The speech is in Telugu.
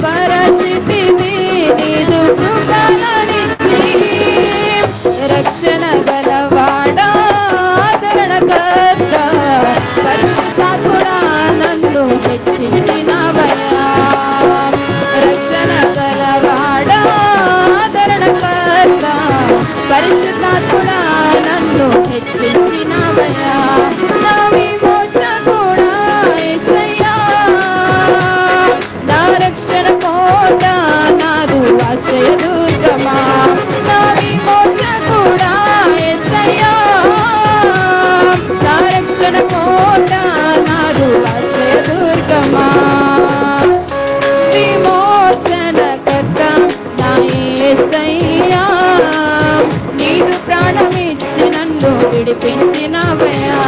బలపరచితివి నీదు కృపలనిచ్చి రక్షణ గలవాడా ఆదరణకర్త పరిశుద్ధాత్ముడా నన్ను హెచ్చించినవయ్యా రక్షణ గలవాడా ఆదరణకర్త పరిశుద్ధాత్ముడా నన్ను హెచ్చించినవయ్యా నా విమోచకుడా యేసయ్యా నా రక్షణ కోట నాదు ఆశ్రయ దుర్గమా నా విమోచకుడా యేసయ్యా నా రక్షణ కోట నాదు ఆశ్రయ దుర్గమా విమోచనకర్త నా యేసయ్యా నీదు ప్రాణమిచ్చి నన్ను విడిపించినవయ్యా